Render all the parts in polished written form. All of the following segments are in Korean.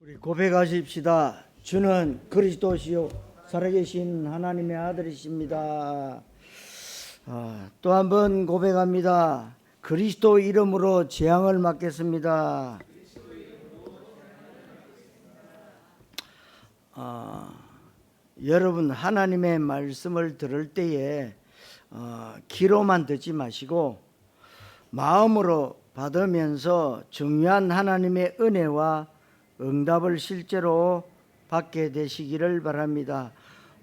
우리 고백하십시다. 주는 그리스도시요 살아계신 하나님의 아들이십니다. 또 한 번 고백합니다. 그리스도 이름으로 재앙을 막겠습니다. 여러분, 하나님의 말씀을 들을 때에 귀로만 듣지 마시고 마음으로 받으면서 중요한 하나님의 은혜와 응답을 실제로 받게 되시기를 바랍니다.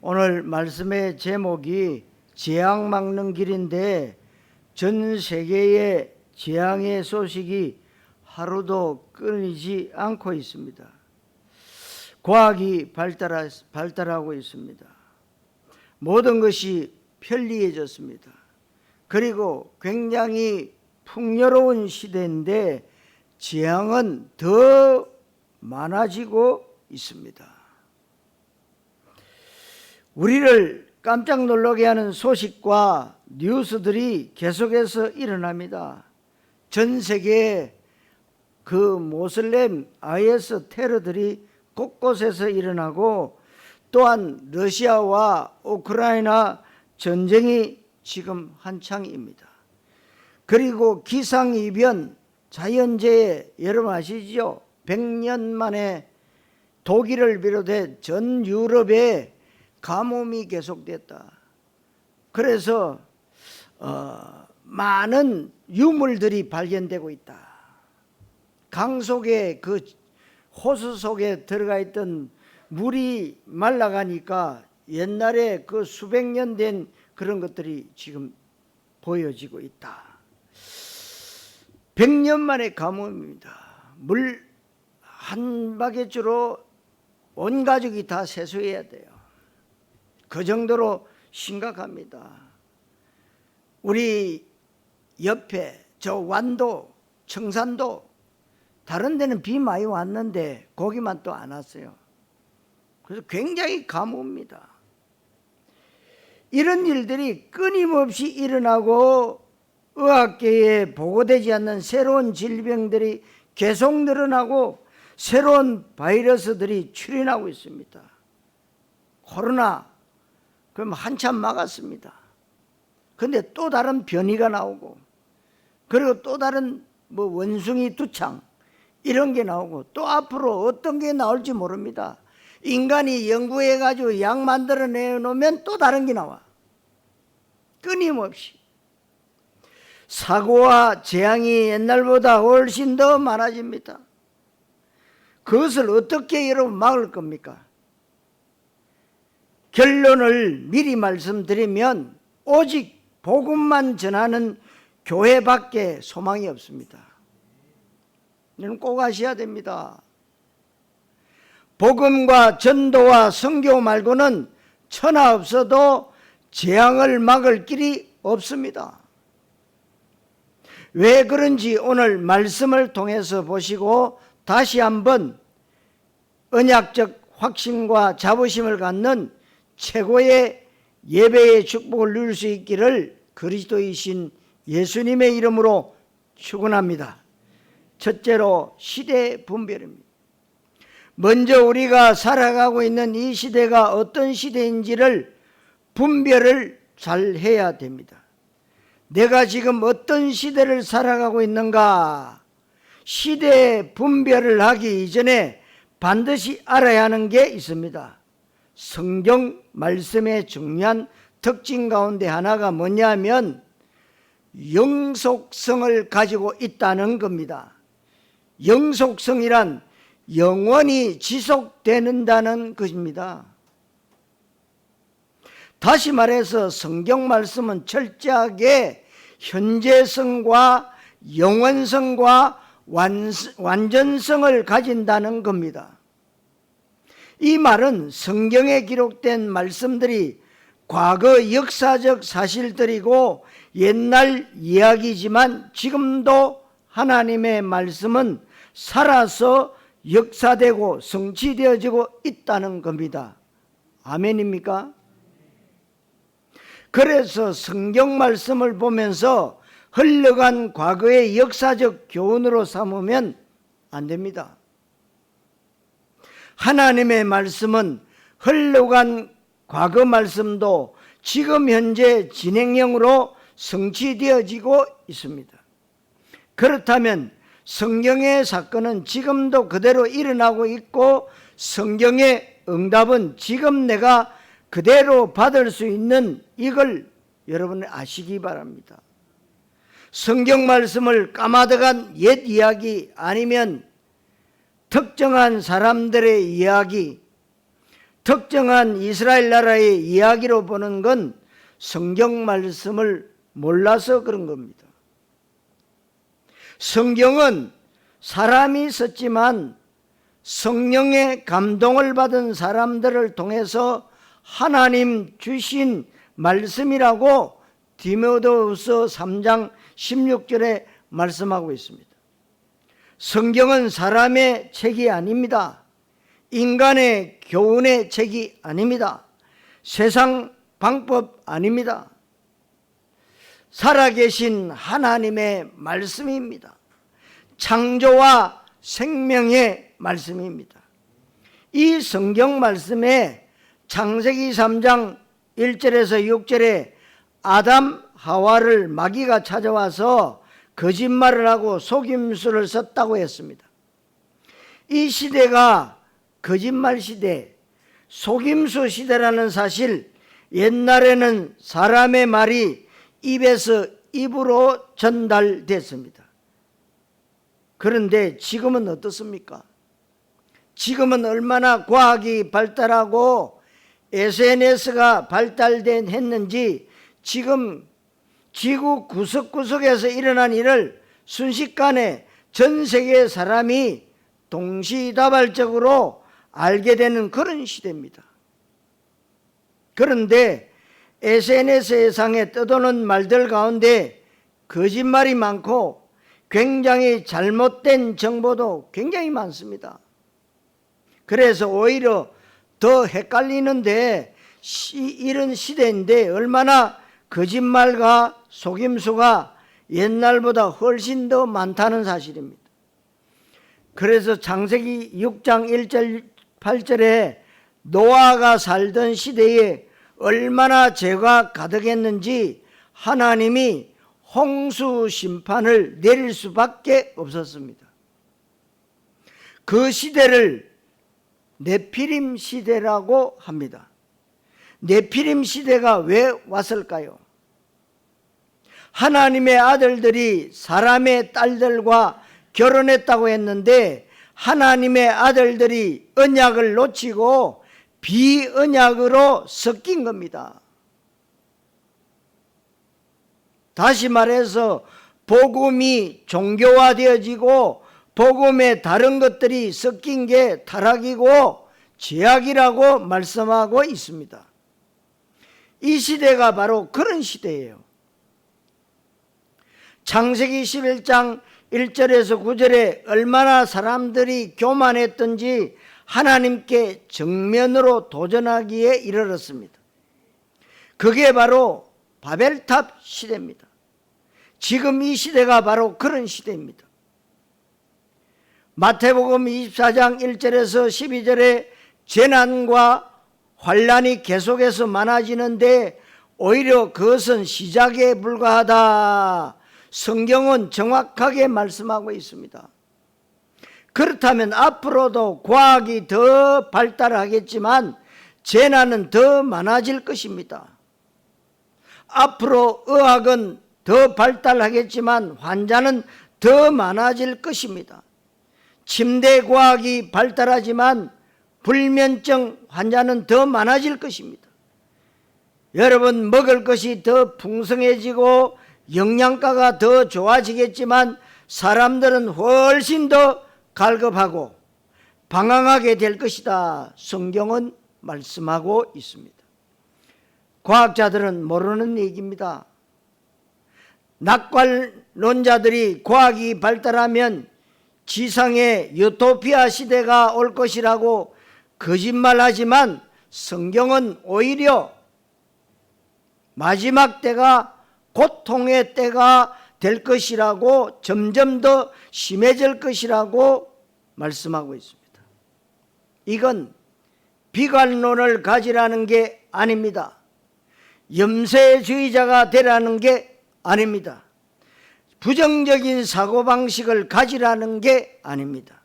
오늘 말씀의 제목이 재앙 막는 길인데, 전 세계의 재앙의 소식이 하루도 끊이지 않고 있습니다. 과학이 발달하고 있습니다. 모든 것이 편리해졌습니다. 그리고 굉장히 풍요로운 시대인데 재앙은 더 많아지고 있습니다. 우리를 깜짝 놀라게 하는 소식과 뉴스들이 계속해서 일어납니다. 전 세계에 그 모슬렘 IS 테러들이 곳곳에서 일어나고, 또한 러시아와 우크라이나 전쟁이 지금 한창입니다. 그리고 기상이변, 자연재해, 여러분 아시죠? 100년 만에 독일을 비롯해 전 유럽에 가뭄이 계속됐다. 그래서 많은 유물들이 발견되고 있다. 강 속에, 그 호수 속에 들어가 있던 물이 말라가니까 옛날에 그 수백 년 된 그런 것들이 지금 보여지고 있다. 100년 만에 가뭄입니다. 물 한 바게트로 온 가족이 다 세수해야 돼요. 그 정도로 심각합니다. 우리 옆에 저 완도, 청산도, 다른 데는 비 많이 왔는데 거기만 또 안 왔어요. 그래서 굉장히 가뭄입니다. 이런 일들이 끊임없이 일어나고, 의학계에 보고되지 않는 새로운 질병들이 계속 늘어나고, 새로운 바이러스들이 출현하고 있습니다. 코로나, 그럼 한참 막았습니다. 그런데 또 다른 변이가 나오고, 그리고 또 다른 원숭이 두창 이런 게 나오고, 또 앞으로 어떤 게 나올지 모릅니다. 인간이 연구해가지고 약 만들어 내놓으면 또 다른 게 나와. 끊임없이 사고와 재앙이 옛날보다 훨씬 더 많아집니다. 그것을 어떻게 여러분 막을 겁니까? 결론을 미리 말씀드리면 오직 복음만 전하는 교회밖에 소망이 없습니다. 여러분 꼭 아셔야 됩니다. 복음과 전도와 선교 말고는 천하 없어도 재앙을 막을 길이 없습니다. 왜 그런지 오늘 말씀을 통해서 보시고 다시 한번 언약적 확신과 자부심을 갖는 최고의 예배의 축복을 누릴 수 있기를 그리스도이신 예수님의 이름으로 축원합니다. 첫째로 시대 분별입니다. 먼저 우리가 살아가고 있는 이 시대가 어떤 시대인지를 분별을 잘 해야 됩니다. 내가 지금 어떤 시대를 살아가고 있는가, 시대 분별을 하기 이전에 반드시 알아야 하는 게 있습니다. 성경 말씀의 중요한 특징 가운데 하나가 뭐냐면 영속성을 가지고 있다는 겁니다. 영속성이란 영원히 지속되는다는 것입니다. 다시 말해서 성경 말씀은 철저하게 현재성과 영원성과 완전성을 가진다는 겁니다. 이 말은 성경에 기록된 말씀들이 과거 역사적 사실들이고 옛날 이야기지만 지금도 하나님의 말씀은 살아서 역사되고 성취되어지고 있다는 겁니다. 아멘입니까? 그래서 성경 말씀을 보면서 흘러간 과거의 역사적 교훈으로 삼으면 안 됩니다. 하나님의 말씀은 흘러간 과거 말씀도 지금 현재 진행형으로 성취되어지고 있습니다. 그렇다면 성경의 사건은 지금도 그대로 일어나고 있고 성경의 응답은 지금 내가 그대로 받을 수 있는 이걸 여러분 아시기 바랍니다. 성경 말씀을 까마득한 옛 이야기 아니면 특정한 사람들의 이야기, 특정한 이스라엘 나라의 이야기로 보는 건 성경 말씀을 몰라서 그런 겁니다. 성경은 사람이 썼지만 성령의 감동을 받은 사람들을 통해서 하나님 주신 말씀이라고 디모데후서 3장 16절에 말씀하고 있습니다. 성경은 사람의 책이 아닙니다. 인간의 교훈의 책이 아닙니다. 세상 방법 아닙니다. 살아계신 하나님의 말씀입니다. 창조와 생명의 말씀입니다. 이 성경 말씀에 창세기 3장 1절에서 6절에 아담 하와를 마귀가 찾아와서 거짓말을 하고 속임수를 썼다고 했습니다. 이 시대가 거짓말 시대, 속임수 시대라는 사실, 옛날에는 사람의 말이 입에서 입으로 전달됐습니다. 그런데 지금은 어떻습니까? 지금은 얼마나 과학이 발달하고 SNS가 발달했는지 지금 지구 구석구석에서 일어난 일을 순식간에 전 세계 사람이 동시다발적으로 알게 되는 그런 시대입니다. 그런데 SNS상에 떠도는 말들 가운데 거짓말이 많고 굉장히 잘못된 정보도 굉장히 많습니다. 그래서 오히려 더 헷갈리는데 이런 시대인데 얼마나 거짓말과 속임수가 옛날보다 훨씬 더 많다는 사실입니다. 그래서 창세기 6장 1절 8절에 노아가 살던 시대에 얼마나 죄가 가득했는지 하나님이 홍수 심판을 내릴 수밖에 없었습니다. 그 시대를 네피림 시대라고 합니다. 네피림 시대가 왜 왔을까요? 하나님의 아들들이 사람의 딸들과 결혼했다고 했는데 하나님의 아들들이 언약을 놓치고 비언약으로 섞인 겁니다. 다시 말해서 복음이 종교화되어지고 복음에 다른 것들이 섞인 게 타락이고 죄악이라고 말씀하고 있습니다. 이 시대가 바로 그런 시대예요. 창세기 11장 1절에서 9절에 얼마나 사람들이 교만했던지 하나님께 정면으로 도전하기에 이르렀습니다. 그게 바로 바벨탑 시대입니다. 지금 이 시대가 바로 그런 시대입니다. 마태복음 24장 1절에서 12절에 재난과 환란이 계속해서 많아지는데 오히려 그것은 시작에 불과하다. 성경은 정확하게 말씀하고 있습니다. 그렇다면 앞으로도 과학이 더 발달하겠지만 재난은 더 많아질 것입니다. 앞으로 의학은 더 발달하겠지만 환자는 더 많아질 것입니다. 침대 과학이 발달하지만 불면증 환자는 더 많아질 것입니다. 여러분, 먹을 것이 더 풍성해지고 영양가가 더 좋아지겠지만 사람들은 훨씬 더 갈급하고 방황하게 될 것이다. 성경은 말씀하고 있습니다. 과학자들은 모르는 얘기입니다. 낙관론자들이 과학이 발달하면 지상에 유토피아 시대가 올 것이라고 거짓말하지만 성경은 오히려 마지막 때가 고통의 때가 될 것이라고 점점 더 심해질 것이라고 말씀하고 있습니다. 이건 비관론을 가지라는 게 아닙니다. 염세주의자가 되라는 게 아닙니다. 부정적인 사고방식을 가지라는 게 아닙니다.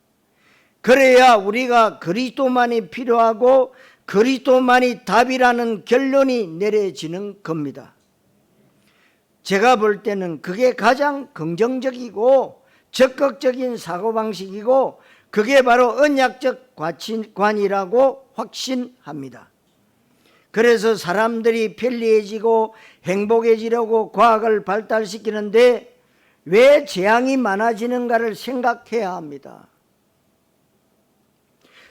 그래야 우리가 그리스도만이 필요하고 그리스도만이 답이라는 결론이 내려지는 겁니다. 제가 볼 때는 그게 가장 긍정적이고 적극적인 사고방식이고 그게 바로 언약적 가치관이라고 확신합니다. 그래서 사람들이 편리해지고 행복해지려고 과학을 발달시키는데 왜 재앙이 많아지는가를 생각해야 합니다.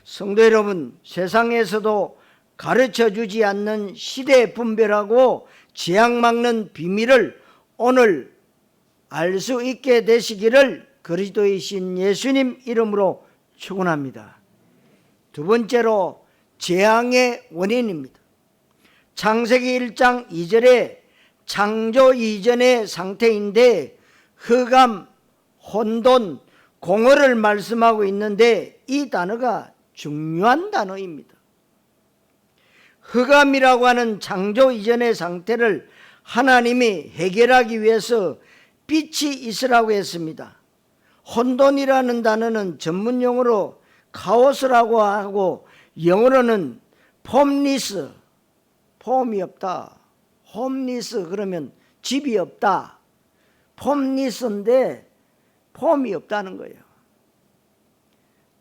성도 여러분, 세상에서도 가르쳐주지 않는 시대 분별하고 재앙 막는 비밀을 오늘 알 수 있게 되시기를 그리스도이신 예수님 이름으로 축원합니다. 두 번째로 재앙의 원인입니다. 창세기 1장 2절에 창조 이전의 상태인데 흑암, 혼돈, 공허를 말씀하고 있는데 이 단어가 중요한 단어입니다. 흑암이라고 하는 창조 이전의 상태를 하나님이 해결하기 위해서 빛이 있으라고 했습니다. 혼돈이라는 단어는 전문용어로 카오스라고 하고 영어로는 폼리스, 폼이 없다. 홈리스 그러면 집이 없다. 폼리스인데 폼이 없다는 거예요.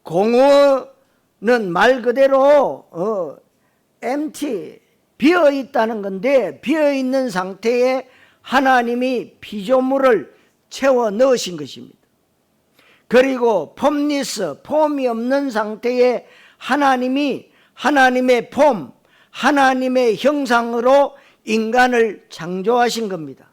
공허는 말 그대로 empty, 비어 있다는 건데 비어 있는 상태에 하나님이 피조물을 채워 넣으신 것입니다. 그리고 폼리스, 폼이 없는 상태에 하나님이 하나님의 폼, 하나님의 형상으로 인간을 창조하신 겁니다.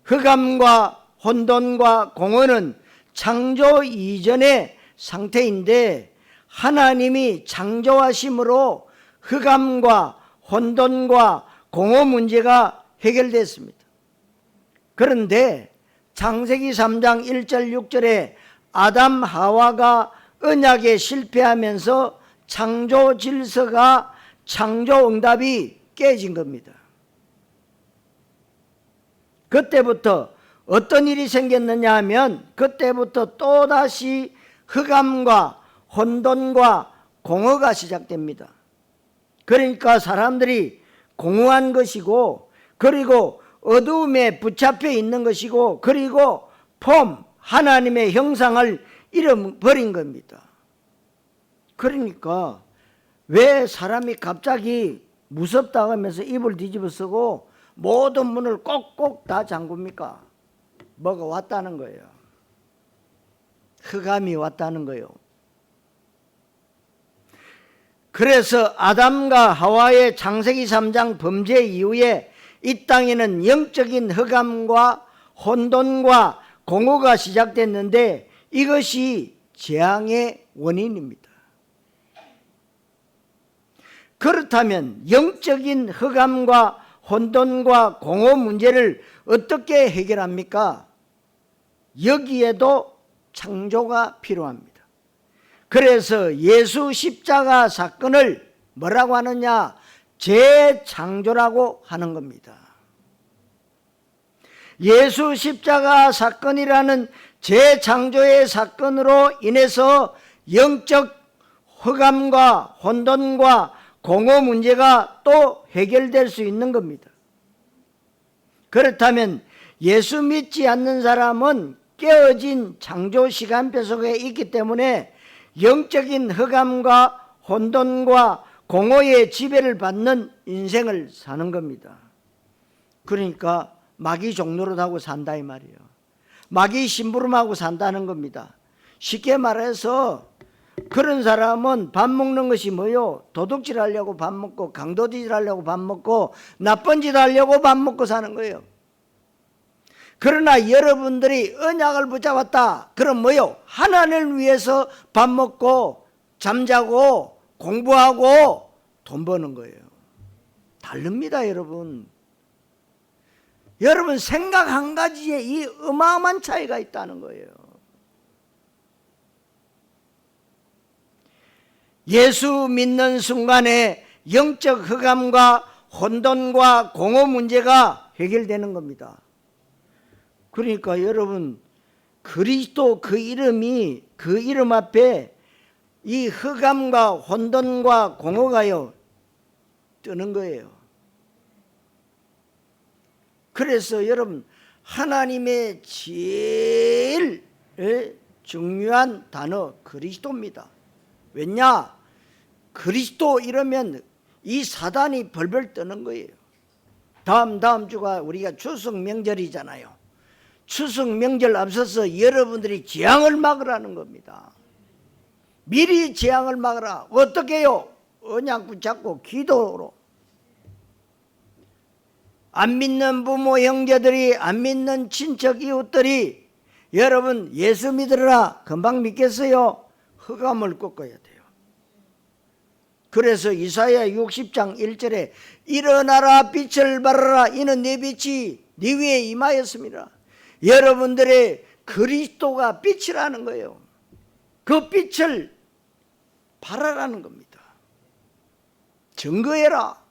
흑암과 혼돈과 공허는 창조 이전의 상태인데 하나님이 창조하심으로 흑암과 혼돈과 공허 문제가 해결됐습니다. 그런데 창세기 3장 1절 6절에 아담 하와가 언약에 실패하면서 창조 질서가 창조 응답이 깨진 겁니다. 그때부터 어떤 일이 생겼느냐 하면 그때부터 또다시 흑암과 혼돈과 공허가 시작됩니다. 그러니까 사람들이 공허한 것이고 그리고 어두움에 붙잡혀 있는 것이고 그리고 폼, 하나님의 형상을 잃어버린 겁니다. 그러니까 왜 사람이 갑자기 무섭다고 하면서 입을 뒤집어 쓰고 모든 문을 꼭꼭 다 잠굽니까? 뭐가 왔다는 거예요. 흑암이 왔다는 거예요. 그래서 아담과 하와의 창세기 3장 범죄 이후에 이 땅에는 영적인 흑암과 혼돈과 공허가 시작됐는데 이것이 재앙의 원인입니다. 그렇다면 영적인 흑암과 혼돈과 공허 문제를 어떻게 해결합니까? 여기에도 창조가 필요합니다. 그래서 예수 십자가 사건을 뭐라고 하느냐? 재창조라고 하는 겁니다. 예수 십자가 사건이라는 재창조의 사건으로 인해서 영적 흑암과 혼돈과 공허 문제가 또 해결될 수 있는 겁니다. 그렇다면 예수 믿지 않는 사람은 깨어진 창조 시간표 속에 있기 때문에 영적인 흑암과 혼돈과 공허의 지배를 받는 인생을 사는 겁니다. 그러니까 마귀 종노릇하고 산다 이 말이에요. 마귀 심부름하고 산다는 겁니다. 쉽게 말해서 그런 사람은 밥 먹는 것이 뭐요? 도둑질 하려고 밥 먹고 강도질 하려고 밥 먹고 나쁜 짓 하려고 밥 먹고 사는 거예요. 그러나 여러분들이 언약을 붙잡았다. 그럼 뭐요? 하나님을 위해서 밥 먹고 잠자고 공부하고 돈 버는 거예요. 다릅니다, 여러분. 여러분 생각 한 가지에 이 어마어마한 차이가 있다는 거예요. 예수 믿는 순간에 영적 흑암과 혼돈과 공허 문제가 해결되는 겁니다. 그러니까 여러분, 그리스도 그 이름이, 그 이름 앞에 이 흑암과 혼돈과 공허가요 뜨는 거예요. 그래서 여러분, 하나님의 제일 중요한 단어 그리스도입니다. 왜냐? 그리스도 이러면 이 사단이 벌벌 떠는 거예요. 다음 주가 우리가 추석 명절이잖아요. 추석 명절 앞서서 여러분들이 재앙을 막으라는 겁니다. 미리 재앙을 막으라. 어떻게 해요? 언약 붙잡고 기도로. 안 믿는 부모 형제들이, 안 믿는 친척 이웃들이 여러분 예수 믿으라 금방 믿겠어요? 흑암을 꺾어야 돼요. 그래서 이사야 60장 1절에 일어나라 빛을 발하라 이는 내 빛이 네 위에 임하였습니다. 여러분들의 그리스도가 빛이라는 거예요. 그 빛을 발하라는 겁니다. 증거해라.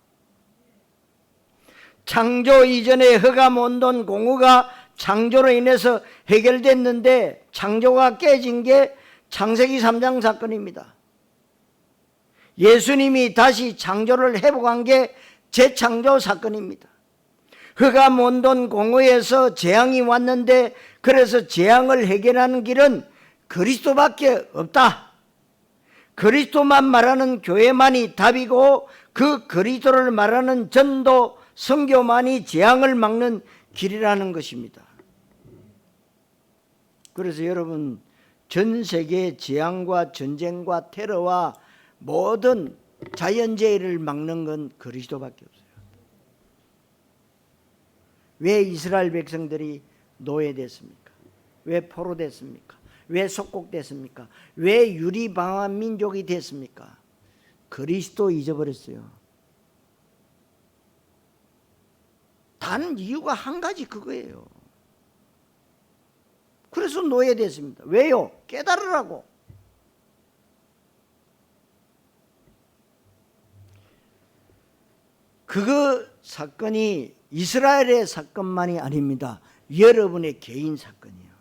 창조 이전에 흑암, 혼돈, 공허가 창조로 인해서 해결됐는데 창조가 깨진 게 창세기 3장 사건입니다. 예수님이 다시 창조를 회복한 게 재창조 사건입니다. 흑암, 혼돈, 공허에서 재앙이 왔는데 그래서 재앙을 해결하는 길은 그리스도밖에 없다. 그리스도만 말하는 교회만이 답이고 그 그리스도를 말하는 전도, 선교만이 재앙을 막는 길이라는 것입니다. 그래서 여러분, 전 세계 재앙과 전쟁과 테러와 모든 자연재해를 막는 건 그리스도밖에 없어요. 왜 이스라엘 백성들이 노예됐습니까? 왜 포로됐습니까? 왜 속국됐습니까? 왜 유리방한 민족이 됐습니까? 그리스도 잊어버렸어요. 단 이유가 한 가지 그거예요. 그래서 노예됐습니다. 왜요? 깨달으라고. 그거 사건이 이스라엘의 사건만이 아닙니다. 여러분의 개인 사건이에요.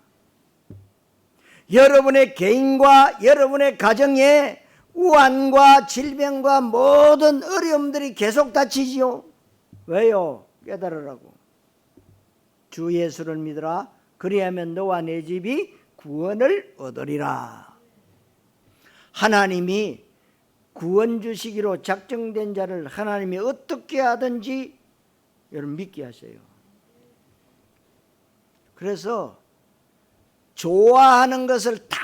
여러분의 개인과 여러분의 가정에 우환과 질병과 모든 어려움들이 계속 닥치지요. 왜요? 깨달으라고. 주 예수를 믿으라. 그리하면 너와 내 집이 구원을 얻으리라. 하나님이 구원 주시기로 작정된 자를 하나님이 어떻게 하든지 여러분 믿게 하세요. 그래서 좋아하는 것을 다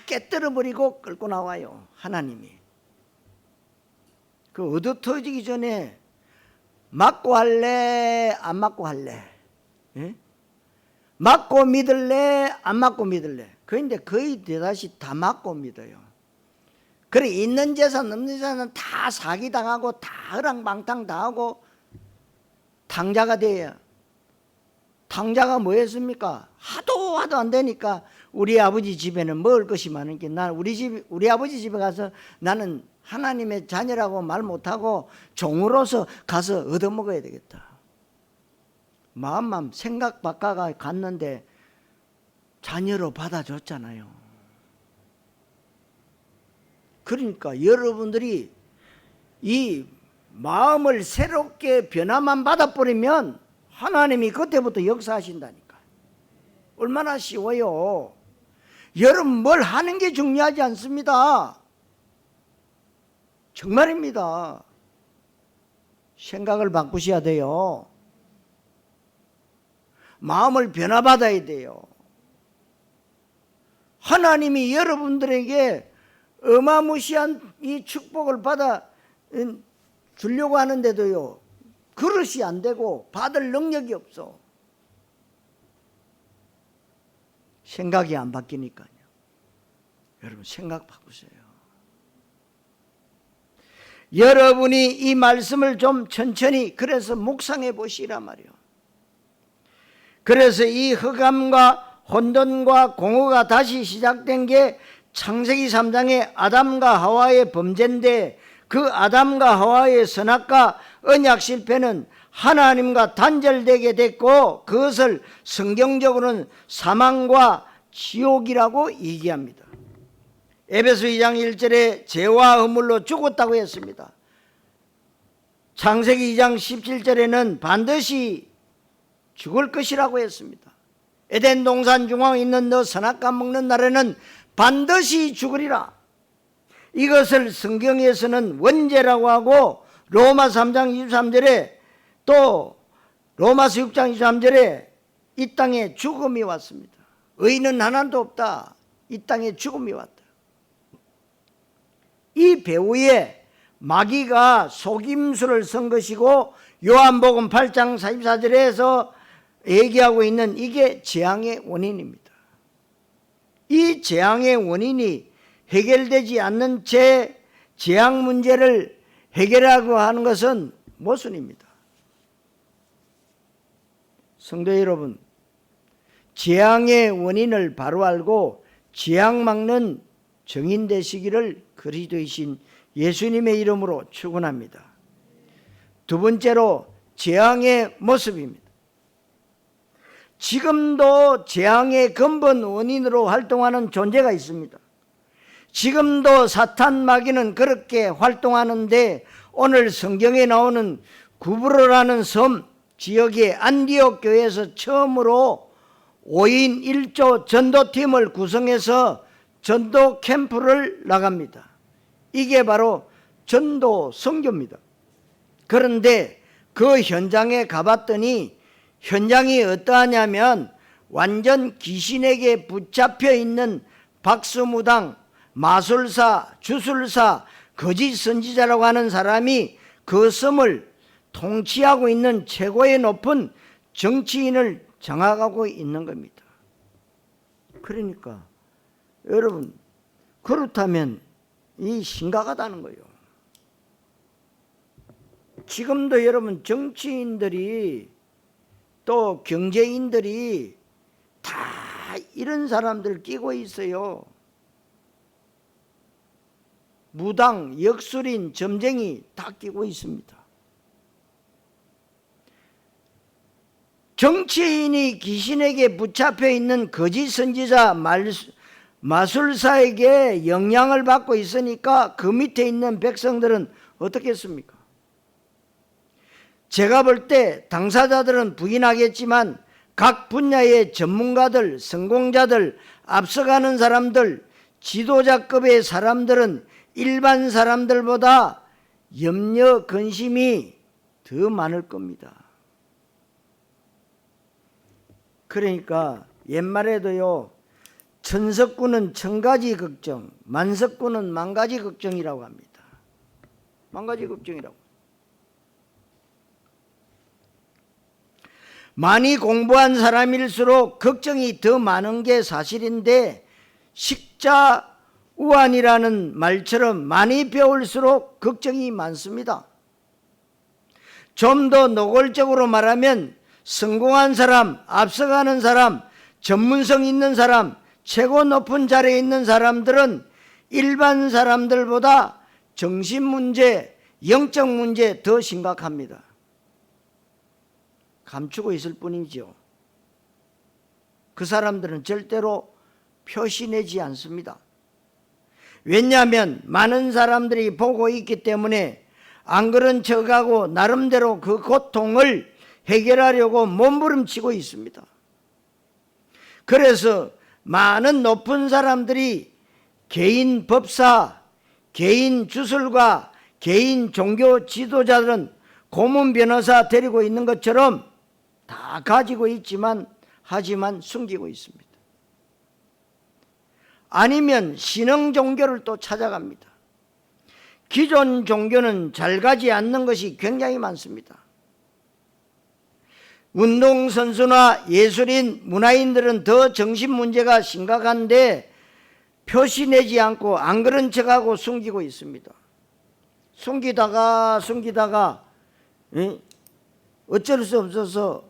깨뜨려버리고 끌고 나와요. 하나님이. 그 얻어터지기 전에 맞고 할래? 안 맞고 할래? 예? 맞고 믿을래? 안 맞고 믿을래? 그런데 거의 대다시 다 맞고 믿어요. 그래 있는 재산 없는 재산은 다 사기당하고 다 허랑방탕 당하고 탕자가 돼요. 탕자가 뭐였습니까? 하도 안 되니까 우리 아버지 집에는 먹을 것이 많은 게 난 우리 아버지 집에 가서 나는 하나님의 자녀라고 말 못하고 종으로서 가서 얻어먹어야 되겠다. 마음만 생각 바꿔가 갔는데 자녀로 받아줬잖아요. 그러니까 여러분들이 이 마음을 새롭게 변화만 받아버리면 하나님이 그때부터 역사하신다니까. 얼마나 쉬워요. 여러분 뭘 하는 게 중요하지 않습니다. 정말입니다. 생각을 바꾸셔야 돼요. 마음을 변화받아야 돼요. 하나님이 여러분들에게 어마무시한 이 축복을 받아 주려고 하는데도요, 그릇이 안 되고 받을 능력이 없어. 생각이 안 바뀌니까요. 여러분 생각 바꾸세요. 여러분이 이 말씀을 좀 천천히 그래서 묵상해 보시란 말이에요. 그래서 이 흑암과 혼돈과 공허가 다시 시작된 게 창세기 3장의 아담과 하와의 범죄인데 그 아담과 하와의 선악과 언약 실패는 하나님과 단절되게 됐고 그것을 성경적으로는 사망과 지옥이라고 얘기합니다. 에베소 2장 1절에 죄와 허물로 죽었다고 했습니다. 창세기 2장 17절에는 반드시 죽을 것이라고 했습니다. 에덴 동산 중앙에 있는 너 선악과 먹는 날에는 반드시 죽으리라. 이것을 성경에서는 원죄라고 하고 로마서 3장 23절에 또 로마서 6장 23절에 이 땅에 죽음이 왔습니다. 의인은 하나도 없다. 이 땅에 죽음이 왔다. 이 배후에 마귀가 속임수를 쓴 것이고 요한복음 8장 44절에서 얘기하고 있는 이게 재앙의 원인입니다. 이 재앙의 원인이 해결되지 않는 채 재앙 문제를 해결하고 하는 것은 모순입니다. 성도 여러분, 재앙의 원인을 바로 알고 재앙 막는 정인 되시기를 그리스도이신 예수님의 이름으로 축원합니다. 두 번째로 재앙의 모습입니다. 지금도 재앙의 근본 원인으로 활동하는 존재가 있습니다. 지금도 사탄 마귀는 그렇게 활동하는데 오늘 성경에 나오는 구브로라는 섬 지역의 안디옥 교회에서 처음으로 5인 1조 전도팀을 구성해서 전도 캠프를 나갑니다. 이게 바로 전도 선교입니다. 그런데 그 현장에 가봤더니 현장이 어떠하냐면 완전 귀신에게 붙잡혀 있는 박수무당, 마술사, 주술사, 거짓 선지자라고 하는 사람이 그 섬을 통치하고 있는 최고의 높은 정치인을 장악하고 있는 겁니다. 그러니까 여러분, 그렇다면 이 심각하다는 거예요. 지금도 여러분 정치인들이 또 경제인들이 다 이런 사람들 끼고 있어요. 무당, 역술인, 점쟁이 다 끼고 있습니다. 정치인이 귀신에게 붙잡혀 있는 거짓 선지자, 마술사에게 영향을 받고 있으니까 그 밑에 있는 백성들은 어떻겠습니까? 제가 볼 때 당사자들은 부인하겠지만 각 분야의 전문가들, 성공자들, 앞서가는 사람들, 지도자급의 사람들은 일반 사람들보다 염려, 근심이 더 많을 겁니다. 그러니까 옛말에도요, 천석구는 천가지 걱정, 만석구는 만가지 걱정이라고 합니다. 만가지 걱정이라고. 많이 공부한 사람일수록 걱정이 더 많은 게 사실인데 식자우안이라는 말처럼 많이 배울수록 걱정이 많습니다. 좀 더 노골적으로 말하면 성공한 사람, 앞서가는 사람, 전문성 있는 사람, 최고 높은 자리에 있는 사람들은 일반 사람들보다 정신 문제, 영적 문제 더 심각합니다. 감추고 있을 뿐이죠. 그 사람들은 절대로 표시내지 않습니다. 왜냐하면 많은 사람들이 보고 있기 때문에 안 그런 척하고 나름대로 그 고통을 해결하려고 몸부림치고 있습니다. 그래서 많은 높은 사람들이 개인 법사, 개인 주술가, 개인 종교 지도자들은 고문 변호사 데리고 있는 것처럼 다 가지고 있지만 하지만 숨기고 있습니다. 아니면 신흥 종교를 또 찾아갑니다. 기존 종교는 잘 가지 않는 것이 굉장히 많습니다. 운동선수나 예술인, 문화인들은 더 정신 문제가 심각한데 표시내지 않고 안 그런 척하고 숨기고 있습니다. 숨기다가 어쩔 수 없어서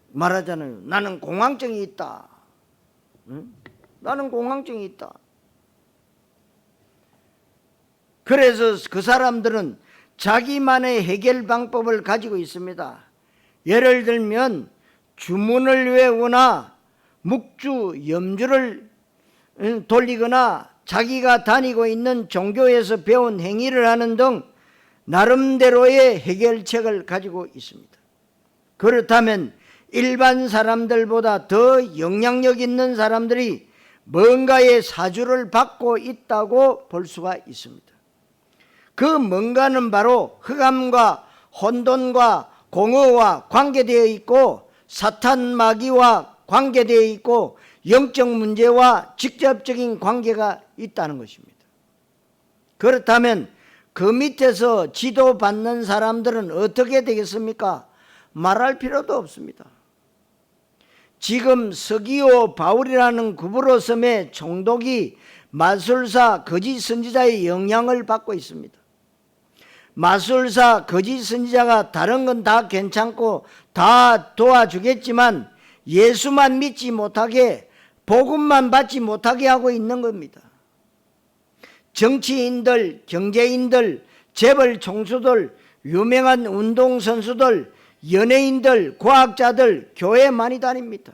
말하잖아요. 나는 공황증이 있다. 나는 공황증이 있다. 그래서 그 사람들은 자기만의 해결 방법을 가지고 있습니다. 예를 들면 주문을 외우거나 묵주, 염주를 돌리거나 자기가 다니고 있는 종교에서 배운 행위를 하는 등 나름대로의 해결책을 가지고 있습니다. 그렇다면 일반 사람들보다 더 영향력 있는 사람들이 뭔가의 사주를 받고 있다고 볼 수가 있습니다. 그 뭔가는 바로 흑암과 혼돈과 공허와 관계되어 있고 사탄 마귀와 관계되어 있고 영적 문제와 직접적인 관계가 있다는 것입니다. 그렇다면 그 밑에서 지도받는 사람들은 어떻게 되겠습니까? 말할 필요도 없습니다. 지금 서기오 바울이라는 구브로 섬의 총독이 마술사 거짓 선지자의 영향을 받고 있습니다. 마술사 거짓 선지자가 다른 건 다 괜찮고 다 도와주겠지만 예수만 믿지 못하게, 복음만 받지 못하게 하고 있는 겁니다. 정치인들, 경제인들, 재벌 총수들, 유명한 운동선수들, 연예인들, 과학자들 교회 많이 다닙니다.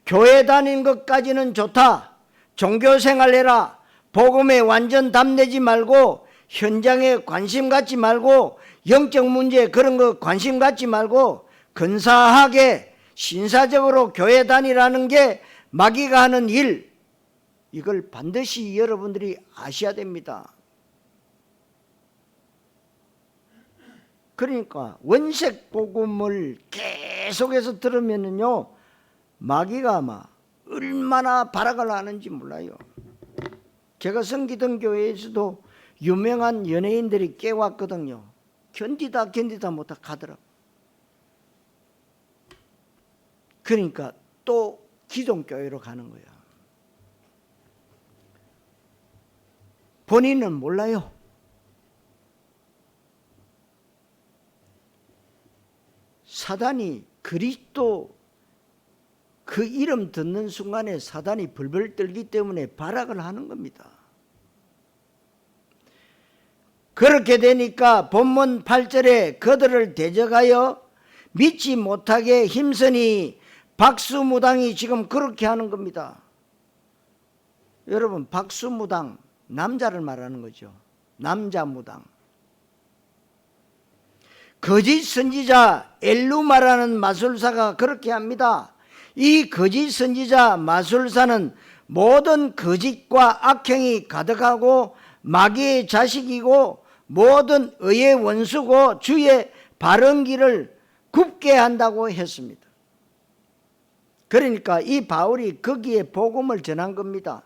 교회 다니는 것까지는 좋다. 종교생활 해라. 복음에 완전 답내지 말고 현장에 관심 갖지 말고 영적 문제 그런 거 관심 갖지 말고 근사하게 신사적으로 교회 다니라는 게 마귀가 하는 일, 이걸 반드시 여러분들이 아셔야 됩니다. 그러니까 원색 복음을 계속해서 들으면은요, 마귀가 아마 얼마나 발악을 하는지 몰라요. 제가 섬기던 교회에서도 유명한 연예인들이 깨왔거든요. 견디다 못하 가더라고. 그러니까 또 기존교회로 가는 거야. 본인은 몰라요. 사단이 그리스도 그 이름 듣는 순간에 사단이 벌벌 떨기 때문에 발악을 하는 겁니다. 그렇게 되니까 본문 8절에 그들을 대적하여 믿지 못하게 힘쓰니 박수무당이 지금 그렇게 하는 겁니다. 여러분, 박수무당, 남자를 말하는 거죠. 남자무당. 거짓 선지자 엘루마라는 마술사가 그렇게 합니다. 이 거짓 선지자 마술사는 모든 거짓과 악행이 가득하고 마귀의 자식이고 모든 의의 원수고 주의 바른 길을 굽게 한다고 했습니다. 그러니까 이 바울이 거기에 복음을 전한 겁니다.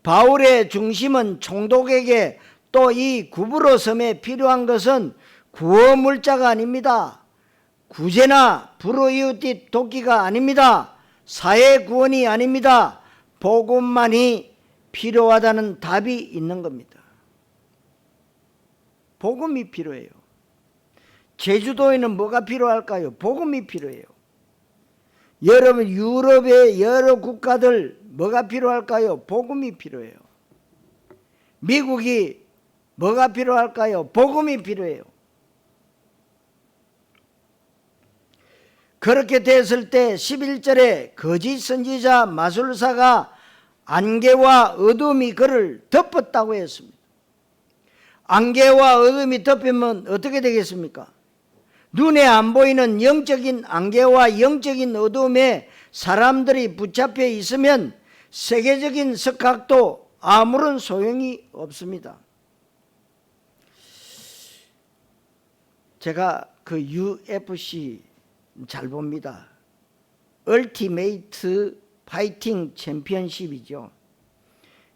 바울의 중심은 총독에게 또 이 구브로 섬에 필요한 것은 구어물자가 아닙니다. 구제나 불우이웃 돕기가 아닙니다. 사회 구원이 아닙니다. 복음만이 필요하다는 답이 있는 겁니다. 복음이 필요해요. 제주도에는 뭐가 필요할까요? 복음이 필요해요. 여러분, 유럽의 여러 국가들 뭐가 필요할까요? 복음이 필요해요. 미국이 뭐가 필요할까요? 복음이 필요해요. 그렇게 됐을 때 11절에 거짓 선지자 마술사가 안개와 어둠이 그를 덮었다고 했습니다. 안개와 어둠이 덮이면 어떻게 되겠습니까? 눈에 안 보이는 영적인 안개와 영적인 어둠에 사람들이 붙잡혀 있으면 세계적인 석학도 아무런 소용이 없습니다. 제가 그 UFC 잘 봅니다. 얼티메이트 파이팅 챔피언십이죠.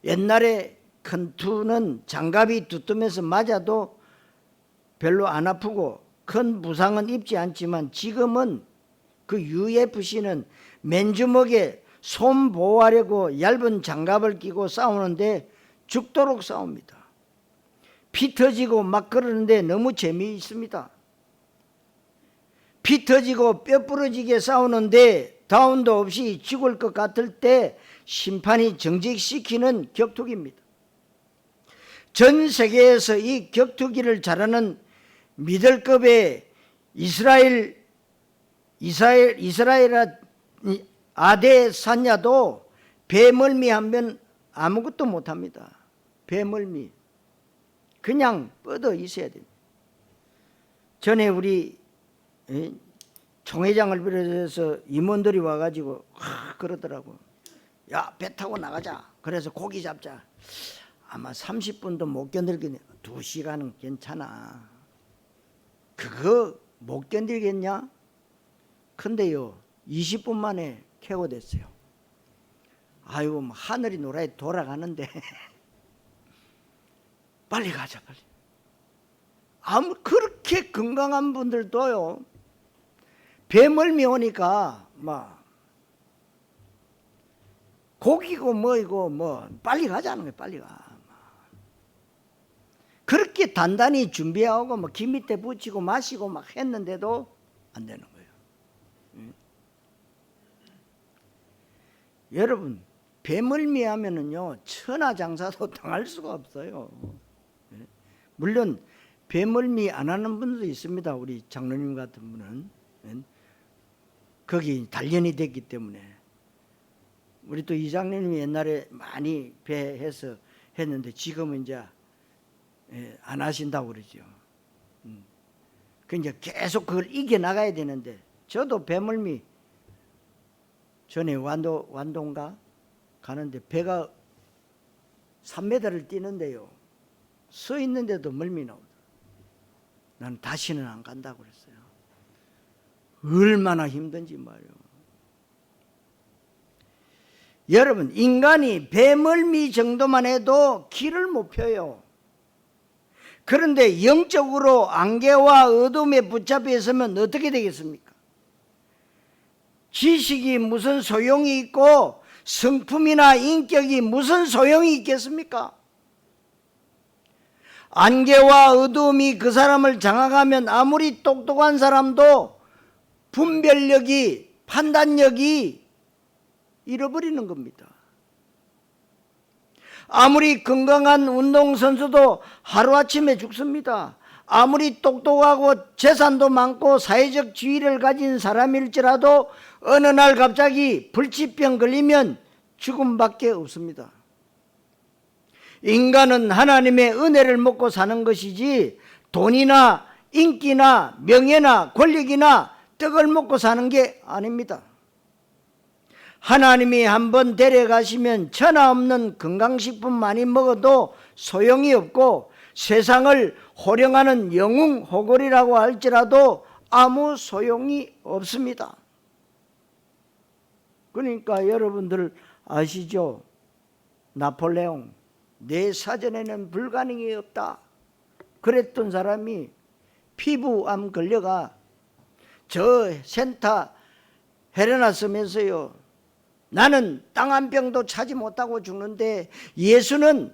옛날에 큰 투는 장갑이 두툼해서 맞아도 별로 안 아프고 큰 부상은 입지 않지만 지금은 그 UFC는 맨주먹에 손 보호하려고 얇은 장갑을 끼고 싸우는데 죽도록 싸웁니다. 피 터지고 막 그러는데 너무 재미있습니다. 피 터지고 뼈 부러지게 싸우는데 다운도 없이 죽을 것 같을 때 심판이 정직시키는 격투기입니다. 전 세계에서 이 격투기를 잘하는 미들급의 이스라엘 아데사냐도 배멀미 하면 아무것도 못합니다. 배멀미 그냥 뻗어 있어야 됩니다. 전에 우리 총회장을 비롯해서 임원들이 와가지고 그러더라고. 야, 배 타고 나가자. 그래서 고기 잡자. 아마 30분도 못 견딜겠네. 2시간은 괜찮아. 그거 못 견딜겠냐? 근데요 20분 만에 캐고됐어요. 아이고 하늘이 노랗게 돌아가는데 빨리 가자 빨리. 그렇게 건강한 분들도요 배멀미 오니까 막 고기고 뭐이고 뭐 빨리 가자는 거예요. 빨리 가. 그렇게 단단히 준비하고 뭐 김 밑에 붙이고 마시고 막 했는데도 안 되는 거예요. 여러분 배멀미 하면은요 천하장사도 당할 수가 없어요. 물론 배멀미 안 하는 분도 있습니다. 우리 장로님 같은 분은 거기 단련이 됐기 때문에. 우리 또 이장로님이 옛날에 많이 배해서 했는데 지금은 이제 안 하신다고 그러죠. 그 이제 계속 그걸 이겨 나가야 되는데 저도 배멀미 전에 완도인가 가는데 배가 3m를 뛰는데요 서 있는데도 멀미 나오더라고요. 나는 다시는 안 간다고 그랬어요. 얼마나 힘든지 말이에요. 여러분 인간이 배멀미 정도만 해도 길을 못 펴요. 그런데 영적으로 안개와 어둠에 붙잡혀 있으면 어떻게 되겠습니까? 지식이 무슨 소용이 있고 성품이나 인격이 무슨 소용이 있겠습니까? 안개와 어둠이 그 사람을 장악하면 아무리 똑똑한 사람도 분별력이 판단력이 잃어버리는 겁니다. 아무리 건강한 운동선수도 하루아침에 죽습니다. 아무리 똑똑하고 재산도 많고 사회적 지위를 가진 사람일지라도 어느 날 갑자기 불치병 걸리면 죽음밖에 없습니다. 인간은 하나님의 은혜를 먹고 사는 것이지 돈이나 인기나 명예나 권력이나 떡을 먹고 사는 게 아닙니다. 하나님이 한번 데려가시면 천하 없는 건강식품 많이 먹어도 소용이 없고 세상을 호령하는 영웅호걸이라고 할지라도 아무 소용이 없습니다. 그러니까 여러분들 아시죠? 나폴레옹 내 사전에는 불가능이 없다 그랬던 사람이 피부암 걸려가 저 센터 헬레나 섬에서요 나는 땅 한 병도 차지 못하고 죽는데 예수는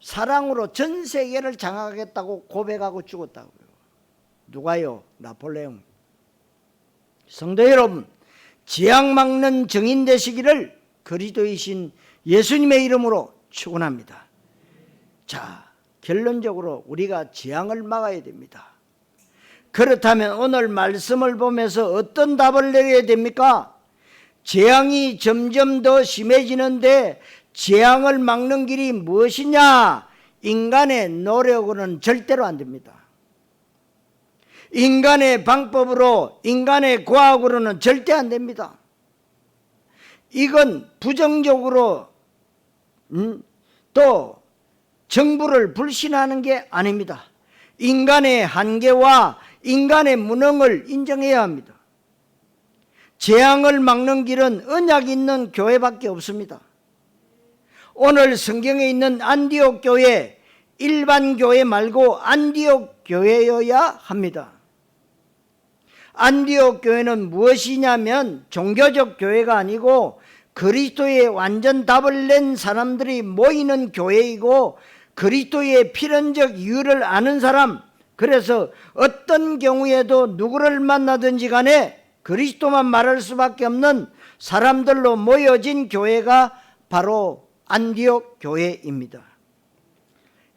사랑으로 전 세계를 장악하겠다고 고백하고 죽었다고요. 누가요? 나폴레옹. 성도 여러분, 재앙 막는 증인 되시기를 그리스도이신 예수님의 이름으로 축원합니다. 자, 결론적으로 우리가 재앙을 막아야 됩니다. 그렇다면 오늘 말씀을 보면서 어떤 답을 내려야 됩니까? 재앙이 점점 더 심해지는데 재앙을 막는 길이 무엇이냐? 인간의 노력으로는 절대로 안 됩니다. 인간의 방법으로, 인간의 과학으로는 절대 안 됩니다. 이건 부정적으로 또 정부를 불신하는 게 아닙니다. 인간의 한계와 인간의 무능을 인정해야 합니다. 재앙을 막는 길은 언약 있는 교회밖에 없습니다. 오늘 성경에 있는 안디옥 교회, 일반 교회 말고 안디옥 교회여야 합니다. 안디옥 교회는 무엇이냐면 종교적 교회가 아니고 그리스도의 완전 답을 낸 사람들이 모이는 교회이고 그리스도의 필연적 이유를 아는 사람, 그래서 어떤 경우에도 누구를 만나든지 간에 그리스도만 말할 수밖에 없는 사람들로 모여진 교회가 바로 안디옥 교회입니다.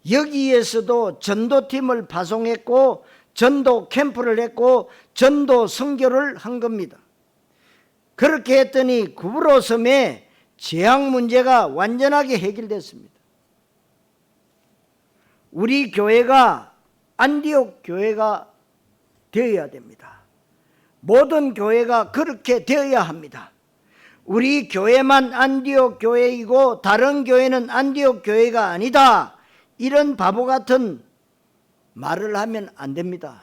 여기에서도 전도팀을 파송했고 전도 캠프를 했고 전도 선교를 한 겁니다. 그렇게 했더니 구부로 섬의 재앙 문제가 완전하게 해결됐습니다. 우리 교회가 안디옥 교회가 되어야 됩니다. 모든 교회가 그렇게 되어야 합니다. 우리 교회만 안디옥 교회이고 다른 교회는 안디옥 교회가 아니다, 이런 바보 같은 말을 하면 안 됩니다.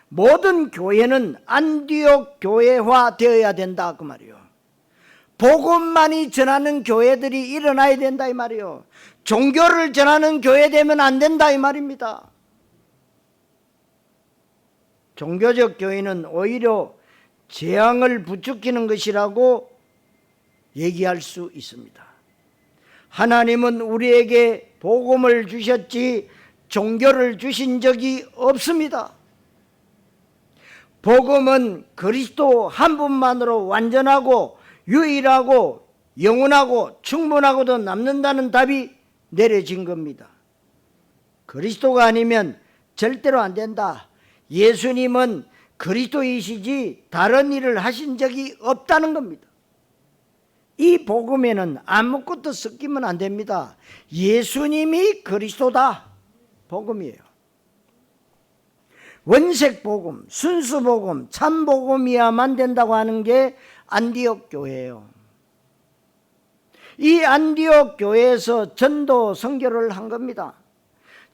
모든 교회는 안디옥 교회화 되어야 된다, 그 말이요. 복음만이 전하는 교회들이 일어나야 된다, 이 말이요. 종교를 전하는 교회 되면 안 된다, 이 말입니다. 종교적 교회는 오히려 재앙을 부추기는 것이라고 얘기할 수 있습니다. 하나님은 우리에게 복음을 주셨지 종교를 주신 적이 없습니다. 복음은 그리스도 한 분만으로 완전하고 유일하고 영원하고 충분하고도 남는다는 답이 내려진 겁니다. 그리스도가 아니면 절대로 안 된다. 예수님은 그리스도이시지 다른 일을 하신 적이 없다는 겁니다. 이 복음에는 아무것도 섞이면 안 됩니다. 예수님이 그리스도다, 복음이에요. 원색 복음, 순수 복음, 참 복음이야만 된다고 하는 게 안디옥 교회예요. 이 안디옥 교회에서 전도 선교를 한 겁니다.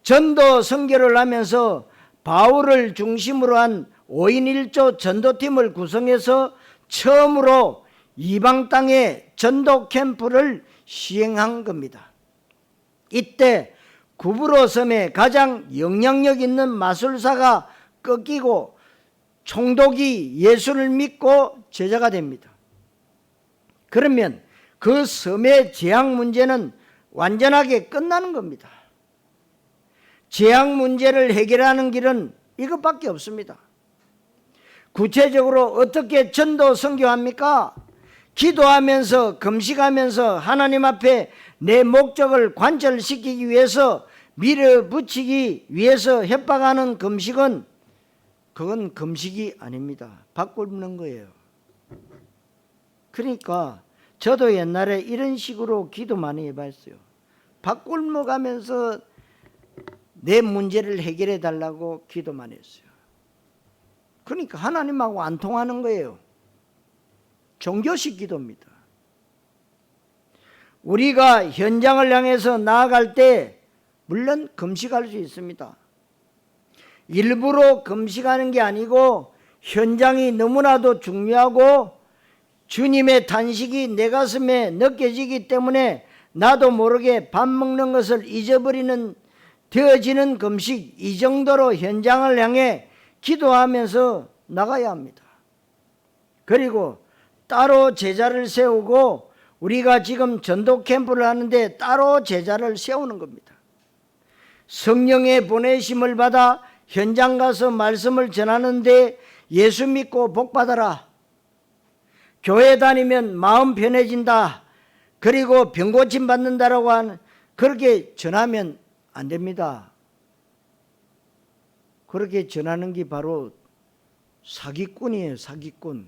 전도 선교를 하면서 바울을 중심으로 한 5인 1조 전도팀을 구성해서 처음으로 이방 땅에 전도 캠프를 시행한 겁니다. 이때 구브로 섬에 가장 영향력 있는 마술사가 꺾이고 총독이 예수를 믿고 제자가 됩니다. 그러면 그 섬의 재앙 문제는 완전하게 끝나는 겁니다. 재앙 문제를 해결하는 길은 이것밖에 없습니다. 구체적으로 어떻게 전도 선교합니까? 기도하면서 금식하면서 하나님 앞에 내 목적을 관철시키기 위해서 밀어붙이기 위해서 협박하는 금식은 그건 금식이 아닙니다. 밥 굶는 거예요. 그러니까 저도 옛날에 이런 식으로 기도 많이 해봤어요. 밥 굶어가면서 내 문제를 해결해 달라고 기도 많이 했어요. 그러니까 하나님하고 안 통하는 거예요. 종교식 기도입니다. 우리가 현장을 향해서 나아갈 때 물론 금식할 수 있습니다. 일부러 금식하는 게 아니고 현장이 너무나도 중요하고 주님의 탄식이 내 가슴에 느껴지기 때문에 나도 모르게 밥 먹는 것을 잊어버리는 되어지는 금식, 이 정도로 현장을 향해 기도하면서 나가야 합니다. 그리고 따로 제자를 세우고 우리가 지금 전도 캠프를 하는데 따로 제자를 세우는 겁니다. 성령의 보내심을 받아 현장 가서 말씀을 전하는데 예수 믿고 복 받아라. 교회 다니면 마음 편해진다. 그리고 병 고침 받는다라고 하는, 그렇게 전하면 안 됩니다. 그렇게 전하는 게 바로 사기꾼이에요, 사기꾼.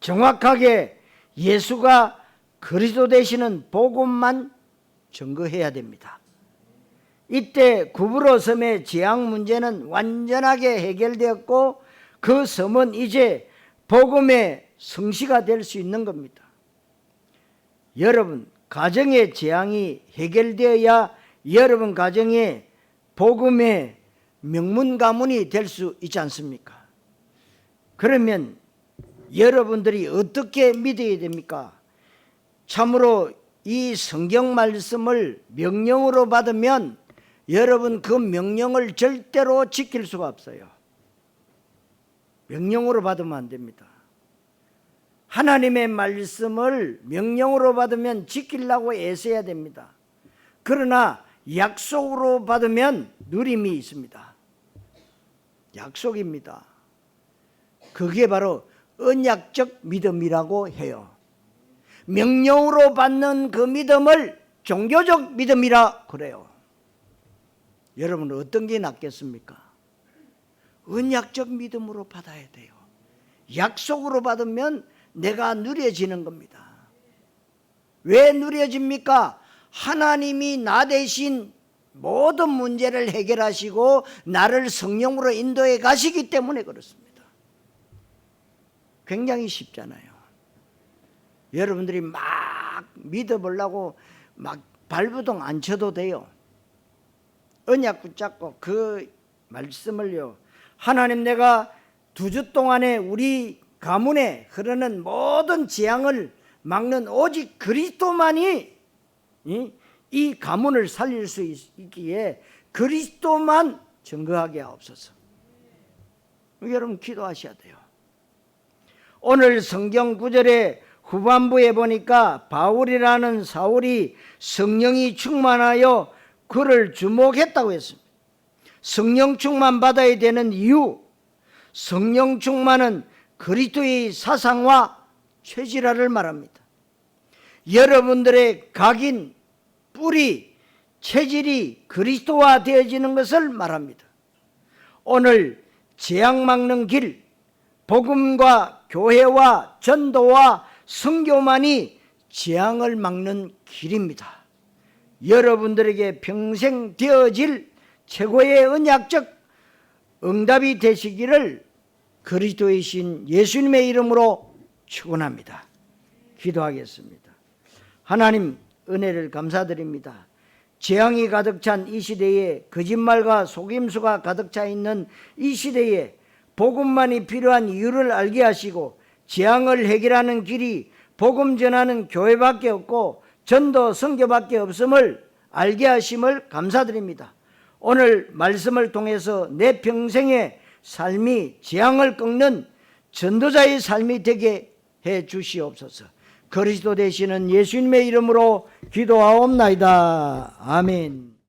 정확하게 예수가 그리스도 되시는 복음만 증거해야 됩니다. 이때 구브로 섬의 재앙 문제는 완전하게 해결되었고 그 섬은 이제 복음의 성시가 될 수 있는 겁니다. 여러분, 가정의 재앙이 해결되어야 여러분 가정에 복음의 명문 가문이 될 수 있지 않습니까? 그러면 여러분들이 어떻게 믿어야 됩니까? 참으로 이 성경 말씀을 명령으로 받으면 여러분 그 명령을 절대로 지킬 수가 없어요. 명령으로 받으면 안 됩니다. 하나님의 말씀을 명령으로 받으면 지키려고 애써야 됩니다. 그러나 약속으로 받으면 누림이 있습니다. 약속입니다. 그게 바로 언약적 믿음이라고 해요. 명령으로 받는 그 믿음을 종교적 믿음이라 그래요. 여러분은 어떤 게 낫겠습니까? 언약적 믿음으로 받아야 돼요. 약속으로 받으면 내가 누려지는 겁니다. 왜 누려집니까? 하나님이 나 대신 모든 문제를 해결하시고 나를 성령으로 인도해 가시기 때문에 그렇습니다. 굉장히 쉽잖아요. 여러분들이 막 믿어보려고 막 발부동 안 쳐도 돼요. 언약 붙잡고 그 말씀을요, 하나님, 내가 2주 동안에 우리 가문에 흐르는 모든 재앙을 막는 오직 그리스도만이 이 가문을 살릴 수 있기에 그리스도만 증거하게 하옵소서. 여러분 기도하셔야 돼요. 오늘 성경 구절의 후반부에 보니까 바울이라는 사울이 성령이 충만하여 그를 주목했다고 했습니다. 성령 충만 받아야 되는 이유, 성령 충만은 그리스도의 사상과 체질화를 말합니다. 여러분들의 각인, 뿌리, 체질이 그리스도화 되어지는 것을 말합니다. 오늘 재앙 막는 길, 복음과 교회와 전도와 선교만이 재앙을 막는 길입니다. 여러분들에게 평생 되어질 최고의 언약적 응답이 되시기를 그리스도의 신 예수님의 이름으로 축원합니다. 기도하겠습니다. 하나님, 은혜를 감사드립니다. 재앙이 가득 찬 이 시대에, 거짓말과 속임수가 가득 차 있는 이 시대에 복음만이 필요한 이유를 알게 하시고 재앙을 해결하는 길이 복음 전하는 교회밖에 없고 전도 선교밖에 없음을 알게 하심을 감사드립니다. 오늘 말씀을 통해서 내 평생의 삶이 재앙을 꺾는 전도자의 삶이 되게 해 주시옵소서. 그리스도 되시는 예수님의 이름으로 기도하옵나이다. 아멘.